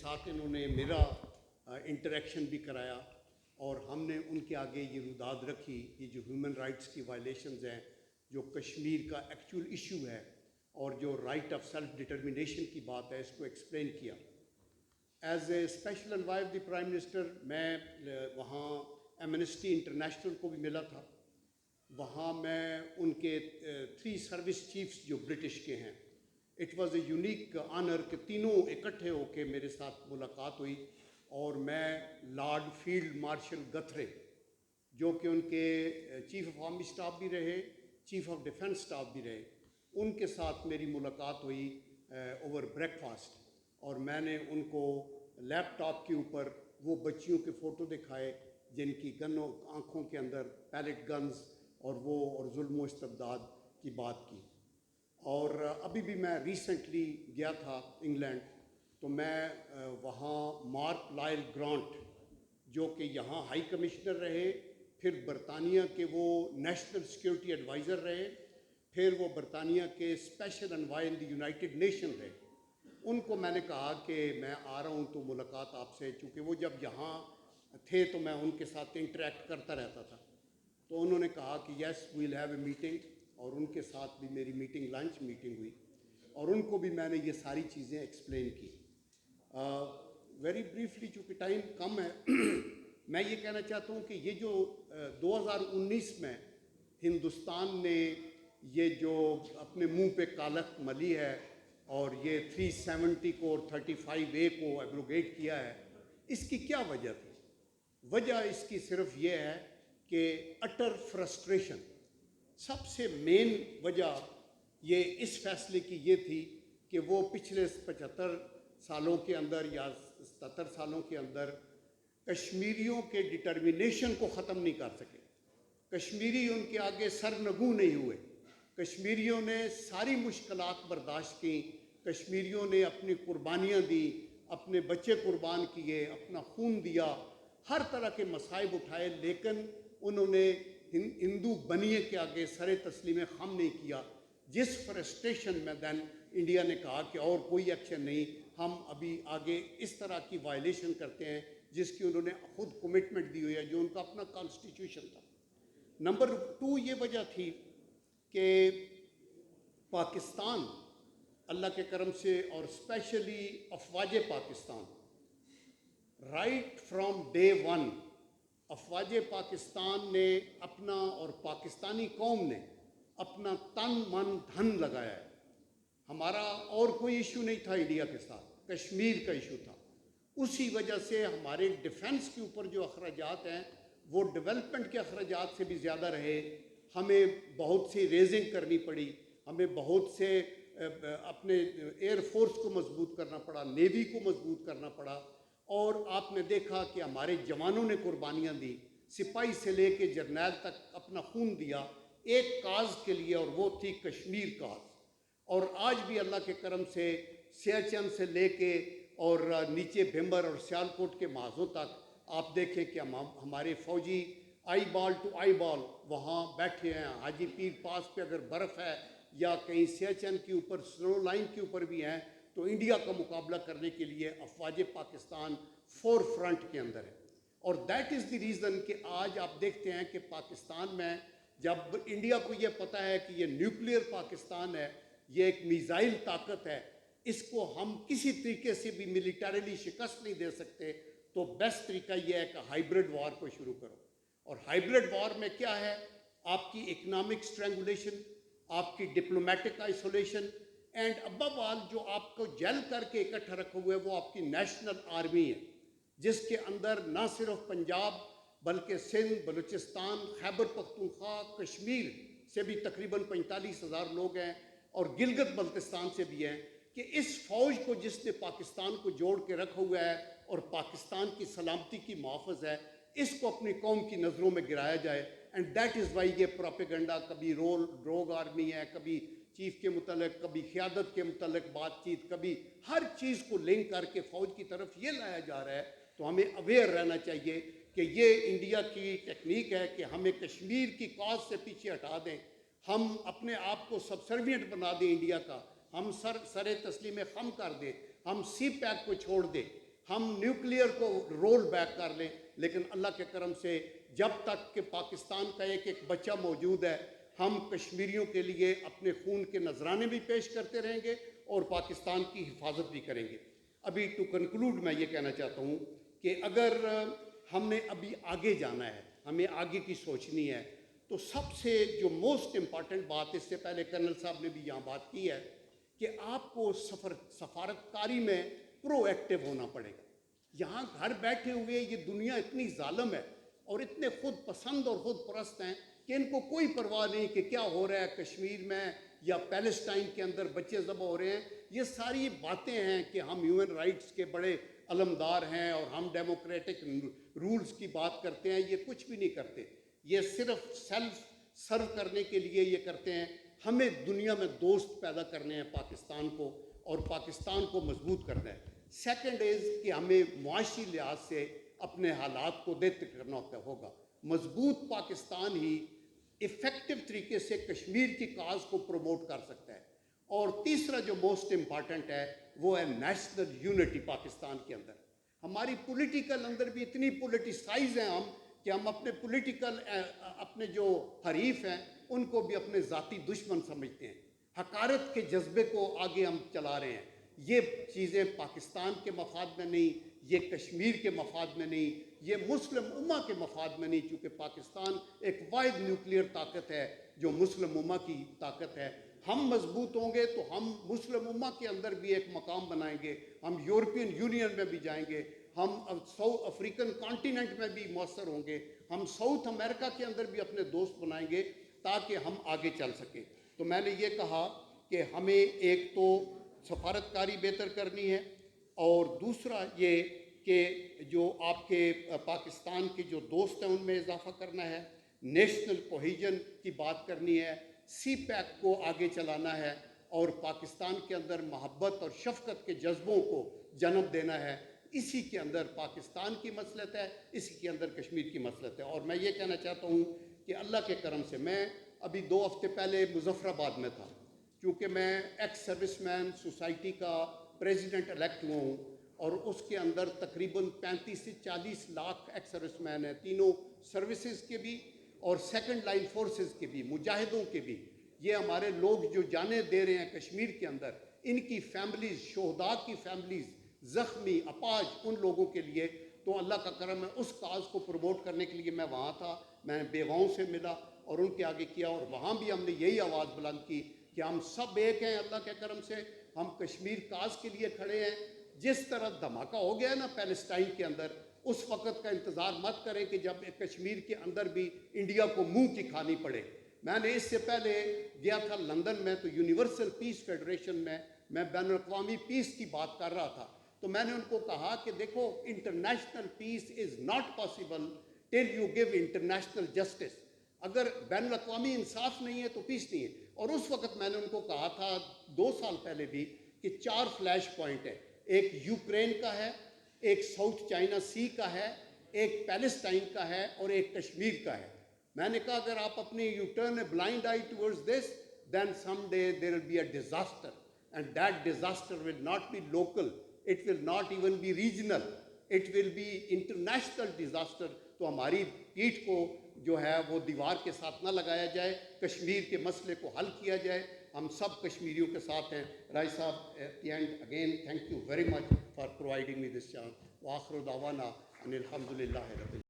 ساتھ انہوں نے میرا انٹریکشن بھی کرایا اور ہم نے ان کے آگے یہ روداد رکھی، یہ جو ہیومن رائٹس کی وائلیشنز ہیں، جو کشمیر کا ایکچول ایشو ہے اور جو رائٹ آف سیلف ڈٹرمنیشن کی بات ہے، اس کو ایکسپلین کیا۔ As a special envoy of the prime minister میں وہاں ایمنسٹی انٹرنیشنل کو بھی ملا تھا، وہاں میں ان کے 3 سروس چیفز جو برٹش کے ہیں، it was a unique owner کہ تینوں اکٹھے ہو کے میرے ساتھ ملاقات ہوئی، اور میں لارڈ فیلڈ مارشل گتھرے جو کہ ان کے چیف آف آرمی اسٹاف بھی رہے، چیف آف ڈیفنس اسٹاف بھی رہے، ان کے ساتھ میری ملاقات ہوئی اوور بریک فاسٹ، اور میں نے ان کو لیپ ٹاپ کے اوپر وہ بچیوں کے فوٹو دکھائے جن کی گنوں آنکھوں کے اندر پیلٹ گنز اور ظلم و استبداد کی بات کی۔ اور ابھی بھی میں ریسنٹلی گیا تھا انگلینڈ، تو میں وہاں مارک لائل گرانٹ جو کہ یہاں ہائی کمشنر رہے، پھر برطانیہ کے وہ نیشنل سیکیورٹی ایڈوائزر رہے، پھر وہ برطانیہ کے special envoy in the United Nation رہے، ان کو میں نے کہا کہ میں آ رہا ہوں تو ملاقات آپ سے، چونکہ وہ جب یہاں تھے تو میں ان کے ساتھ انٹریکٹ کرتا رہتا تھا، تو انہوں نے کہا کہ یس ویل ہیو اے میٹنگ، اور ان کے ساتھ بھی میری میٹنگ لنچ میٹنگ ہوئی، اور ان کو بھی میں نے یہ ساری چیزیں ایکسپلین کی۔ ویری بریفلی چونکہ ٹائم کم ہے میں یہ کہنا چاہتا ہوں کہ یہ جو 2019 میں ہندوستان نے یہ جو اپنے منہ پہ کالک ملی ہے اور یہ 370 کو اور 35A کو ایبروگیٹ کیا ہے، اس کی کیا وجہ تھی؟ وجہ اس کی صرف یہ ہے کہ اٹر فرسٹریشن، سب سے مین وجہ یہ اس فیصلے کی یہ تھی کہ وہ پچھلے 75 سالوں کے اندر یا 77 سالوں کے اندر کشمیریوں کے ڈٹرمنیشن کو ختم نہیں کر سکے، کشمیری ان کے آگے سرنگوں نہیں ہوئے، کشمیریوں نے ساری مشکلات برداشت کی، کشمیریوں نے اپنی قربانیاں دی، اپنے بچے قربان کیے، اپنا خون دیا، ہر طرح کے مصائب اٹھائے، لیکن انہوں نے ہندو بنیے کے آگے سر تسلیم خم نہیں کیا، جس فرسٹریشن میں دین انڈیا نے کہا کہ اور کوئی ایکشن نہیں، ہم ابھی آگے اس طرح کی وائلیشن کرتے ہیں جس کی انہوں نے خود کمٹمنٹ دی ہوئی ہے، جو ان کا اپنا کانسٹیٹیوشن تھا۔ نمبر 2 یہ وجہ تھی کہ پاکستان اللہ کے کرم سے اور اسپیشلی افواج پاکستان رائٹ فرام ڈے 1 افواج پاکستان نے اپنا اور پاکستانی قوم نے اپنا تن من دھن لگایا ہے۔ ہمارا اور کوئی ایشو نہیں تھا انڈیا کے ساتھ، کشمیر کا ایشو تھا، اسی وجہ سے ہمارے ڈیفنس کے اوپر جو اخراجات ہیں وہ ڈیولپمنٹ کے اخراجات سے بھی زیادہ رہے، ہمیں بہت سی ریزنگ کرنی پڑی، ہمیں بہت سے اپنے ایئر فورس کو مضبوط کرنا پڑا، نیوی کو مضبوط کرنا پڑا، اور آپ نے دیکھا کہ ہمارے جوانوں نے قربانیاں دی، سپاہی سے لے کے جرنیل تک اپنا خون دیا ایک کاز کے لیے، اور وہ تھی کشمیر کاز۔ اور آج بھی اللہ کے کرم سے سیاچن سے لے کے اور نیچے بھمبر اور سیالکوٹ کے محاذوں تک آپ دیکھیں کہ ہمارے فوجی آئی بال ٹو آئی بال وہاں بیٹھے ہیں، حاجی پیر پاس پہ اگر برف ہے یا کہیں سیاچن کے اوپر سنو لائن کے اوپر بھی ہیں، تو انڈیا کا مقابلہ کرنے کے لیے افواج پاکستان فور فرنٹ کے اندر ہے۔ اور دیٹ از دی ریزن کہ آج آپ دیکھتے ہیں کہ پاکستان میں جب انڈیا کو یہ پتہ ہے کہ یہ نیوکلیئر پاکستان ہے، یہ ایک میزائل طاقت ہے، اس کو ہم کسی طریقے سے بھی ملیٹریلی شکست نہیں دے سکتے، تو بیسٹ طریقہ یہ ہے کہ ہائیبرڈ وار کو شروع کرو۔ اور ہائیبرڈ وار میں کیا ہے؟ آپ کی اکنامک اسٹرینگولیشن، آپ کی ڈپلومیٹک آئسولیشن، اینڈ ابو آل جو آپ کو جیل کر کے اکٹھا رکھا ہوا ہے وہ آپ کی نیشنل آرمی ہے، جس کے اندر نہ صرف پنجاب بلکہ سندھ، بلوچستان، خیبر پختونخوا، کشمیر سے بھی تقریباً 45,000 لوگ ہیں، اور گلگت بلتستان سے بھی ہیں، کہ اس فوج کو جس نے پاکستان کو جوڑ کے رکھا ہوا ہے اور پاکستان کی سلامتی کی محافظ ہے، اس کو اپنی قوم کی نظروں میں گرایا جائے۔ اینڈ دیٹ از وائی یہ پروپیگنڈا، کبھی روگ آرمی ہے، کبھی چیف کے متعلق، کبھی قیادت کے متعلق بات چیت، کبھی ہر چیز کو لنک کر کے فوج کی طرف یہ لایا جا رہا ہے۔ تو ہمیں اویئر رہنا چاہیے کہ یہ انڈیا کی ٹیکنیک ہے کہ ہمیں کشمیر کی کاز سے پیچھے ہٹا دیں، ہم اپنے آپ کو سبسروینٹ بنا دیں انڈیا کا، ہم سر تسلیم خم کر دیں، ہم سی پیک کو چھوڑ دیں، ہم نیوکلیئر کو رول بیک کر لیں، لیکن اللہ کے کرم سے جب تک کہ پاکستان کا ایک ایک بچہ موجود ہے، ہم کشمیریوں کے لیے اپنے خون کے نذرانے بھی پیش کرتے رہیں گے اور پاکستان کی حفاظت بھی کریں گے۔ ابھی ٹو کنکلوڈ میں یہ کہنا چاہتا ہوں کہ اگر ہم نے ابھی آگے جانا ہے، ہمیں آگے کی سوچنی ہے، تو سب سے جو موسٹ امپارٹنٹ بات، اس سے پہلے کرنل صاحب نے بھی یہاں بات کی ہے، کہ آپ کو سفارت کاری میں پرو ایکٹیو ہونا پڑے گا۔ یہاں گھر بیٹھے ہوئے یہ دنیا اتنی ظالم ہے اور اتنے خود پسند اور خود پرست ہیں کہ ان کو کوئی پرواہ نہیں کہ کیا ہو رہا ہے کشمیر میں یا پیلسٹائن کے اندر بچے ذبح ہو رہے ہیں۔ یہ ساری باتیں ہیں کہ ہم ہیومن رائٹس کے بڑے علمدار ہیں اور ہم ڈیموکریٹک رولز کی بات کرتے ہیں، یہ کچھ بھی نہیں کرتے، یہ صرف سیلف سرو کرنے کے لیے یہ کرتے ہیں۔ ہمیں دنیا میں دوست پیدا کرنے ہیں پاکستان کو، اور پاکستان کو مضبوط کرنا ہے۔ سیکنڈ از کہ ہمیں معاشی لحاظ سے اپنے حالات کو بہتر کرنا ہوگا۔ مضبوط پاکستان ہی افیکٹو طریقے سے کشمیر کی کاز کو پروموٹ کر سکتا ہے۔ اور تیسرا جو موسٹ امپارٹنٹ ہے وہ ہے نیشنل یونٹی پاکستان کے اندر۔ ہماری پولیٹیکل اندر بھی اتنی پولیٹیسائز ہیں ہم کہ ہم اپنے پولیٹیکل اپنے جو حریف ہیں ان کو بھی اپنے ذاتی دشمن سمجھتے ہیں، حقارت کے جذبے کو آگے ہم چلا رہے ہیں۔ یہ چیزیں پاکستان کے مفاد میں نہیں، یہ کشمیر کے مفاد میں نہیں، یہ مسلم امہ کے مفاد میں نہیں، چونکہ پاکستان ایک واحد نیوکلیئر طاقت ہے جو مسلم امہ کی طاقت ہے۔ ہم مضبوط ہوں گے تو ہم مسلم امہ کے اندر بھی ایک مقام بنائیں گے، ہم یورپین یونین میں بھی جائیں گے، ہم ساؤتھ افریقن کانٹیننٹ میں بھی مؤثر ہوں گے، ہم ساؤتھ امریکہ کے اندر بھی اپنے دوست بنائیں گے تاکہ ہم آگے چل سکیں۔ تو میں نے یہ کہا کہ ہمیں ایک تو سفارت کاری بہتر کرنی ہے، اور دوسرا یہ کہ جو آپ کے پاکستان کے جو دوست ہیں ان میں اضافہ کرنا ہے، نیشنل کوہیجن کی بات کرنی ہے، سی پیک کو آگے چلانا ہے، اور پاکستان کے اندر محبت اور شفقت کے جذبوں کو جنم دینا ہے۔ اسی کے اندر پاکستان کی مصلحت ہے، اسی کے اندر کشمیر کی مصلحت ہے۔ اور میں یہ کہنا چاہتا ہوں کہ اللہ کے کرم سے میں ابھی 2 ہفتے پہلے مظفر آباد میں تھا، کیونکہ میں ایکس سروس مین سوسائٹی کا پریزیڈنٹ الیکٹ ہوا ہوں، اور اس کے اندر تقریباً 35 سے 40 لاکھ ایکس سروس مین ہیں، تینوں سروسز کے بھی اور سیکنڈ لائن فورسز کے بھی، مجاہدوں کے بھی۔ یہ ہمارے لوگ جو جانیں دے رہے ہیں کشمیر کے اندر، ان کی فیملیز، شہداء کی فیملیز، زخمی اپاج، ان لوگوں کے لیے تو اللہ کا کرم ہے، اس کاز کو پروموٹ کرنے کے لیے میں وہاں تھا، میں نے بیواؤں سے ملا اور ان کے آگے کیا، اور وہاں بھی ہم نے یہی آواز بلند کی کہ ہم سب ایک ہیں اللہ کے کرم سے، ہم کشمیر کاز کے لیے کھڑے ہیں۔ جس طرح دھماکہ ہو گیا نا پیلسٹائن کے اندر، اس وقت کا انتظار مت کریں کہ جب کشمیر کے اندر بھی انڈیا کو منہ کی کھانی پڑے۔ میں نے اس سے پہلے گیا تھا لندن میں، تو یونیورسل پیس فیڈریشن میں بین الاقوامی پیس کی بات کر رہا تھا، تو میں نے ان کو کہا کہ دیکھو international peace is not possible till you give international justice. اگر بین الاقوامی انصاف نہیں ہے تو پیس نہیں ہے۔ اور اس وقت میں نے ان کو کہا تھا 2 سال پہلے بھی کہ 4 فلیش پوائنٹ ہے، ایک یوکرین کا ہے، ایک ساؤتھ چائنا سی کا ہے، ایک پیلسٹائن کا ہے، اور ایک کشمیر کا ہے۔ میں نے کہا اگر آپ اپنی you turn a blind I towards this, then someday there will be a disaster, and that disaster will not be local, it will not even be regional, it will be international disaster۔ تو ہماری پیٹھ کو جو ہے وہ دیوار کے ساتھ نہ لگایا جائے، کشمیر کے مسئلے کو حل کیا جائے، ہم سب کشمیریوں کے ساتھ ہیں۔ رائے صاحب at the end again thank you very much for providing me this chance, وآخر دعوانا ان الحمد للہ رب العالمین۔